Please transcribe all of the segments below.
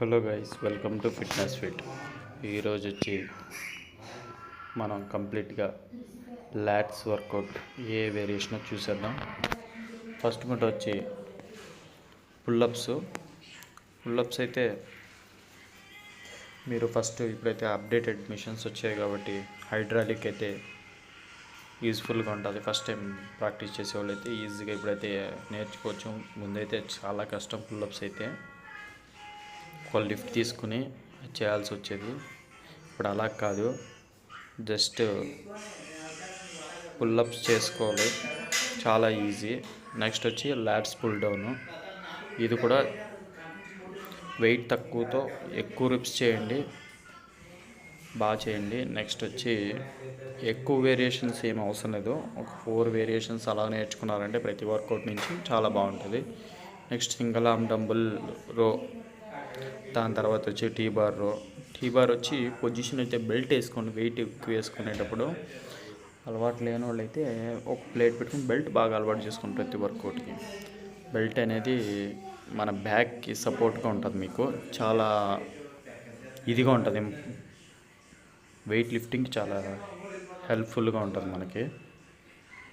Hello guys, welcome to fitness fit. ఈరోజు వచ్చి మనం కంప్లీట్గా లాట్స్ వర్కౌట్ ఏ వేరియేషన్ చూసేద్దాం. ఫస్ట్ మీట్ వచ్చి పుల్లప్స్ అయితే మీరు ఫస్ట్ ఇప్పుడైతే అప్డేటెడ్ మిషన్స్ వచ్చాయి కాబట్టి హైడ్రాలిక్ అయితే యూజ్ఫుల్గా ఉంటుంది. ఫస్ట్ టైం ప్రాక్టీస్ చేసేవాళ్ళు అయితే ఈజీగా ఇప్పుడైతే నేర్చుకోవచ్చు. ముందైతే చాలా కష్టం పుల్లప్స్ అయితే, ఒక లిఫ్ట్ తీసుకుని చేయాల్సి వచ్చేది. ఇప్పుడు అలా కాదు, జస్ట్ పుల్లప్స్ చేసుకోవాలి, చాలా ఈజీ. నెక్స్ట్ వచ్చి లాట్స్ పుల్ డౌన్, ఇది కూడా వెయిట్ తక్కువతో ఎక్కువ రిప్స్ చేయండి, బాగా చేయండి. నెక్స్ట్ వచ్చి ఎక్కువ వేరియేషన్స్ ఏం అవసరం లేదు, ఒక 4 వేరియేషన్స్ అలా నేర్చుకున్నారంటే ప్రతి వర్కౌట్ నుంచి చాలా బాగుంటుంది. నెక్స్ట్ సింగిల్ ఆర్మ్ డంబుల్ రో, దాని తర్వాత వచ్చి టీ బార్ వచ్చి పొజిషన్ అయితే బెల్ట్ వేసుకోండి. వెయిట్ ఎక్కువ వేసుకునేటప్పుడు అలవాటు లేని వాళ్ళు అయితే ఒక ప్లేట్ పెట్టుకుని బెల్ట్ బాగా అలవాటు చేసుకుని ప్రతి వర్కౌట్కి. బెల్ట్ అనేది మన బ్యాక్కి సపోర్ట్గా ఉంటుంది, మీకు చాలా ఇదిగా ఉంటుంది, వెయిట్ లిఫ్టింగ్కి చాలా హెల్ప్ఫుల్గా ఉంటుంది. మనకి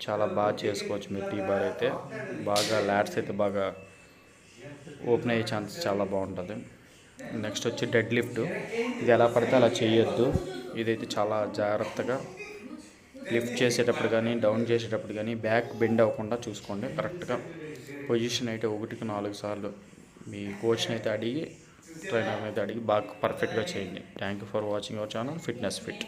చాలా బాగా చేసుకోవచ్చు మీరు. టీ బార్ అయితే బాగా, లాట్స్ అయితే బాగా ఓపెన్ అయ్యే ఛాన్స్ చాలా బాగుంటుంది. నెక్స్ట్ వచ్చి డెడ్ లిఫ్ట్, ఇది ఎలా పడితే అలా చేయొద్దు. ఇదైతే చాలా జాగ్రత్తగా లిఫ్ట్ చేసేటప్పుడు కానీ డౌన్ చేసేటప్పుడు కానీ బ్యాక్ బెండ్ అవ్వకుండా చూసుకోండి. కరెక్ట్గా పొజిషన్ అయితే 1కి 4 సార్లు మీ కోచ్ని అయితే అడిగి, ట్రైనర్ని అయితే అడిగి బాగా పర్ఫెక్ట్గా చేయండి. Thank you for watching our channel fitness fit.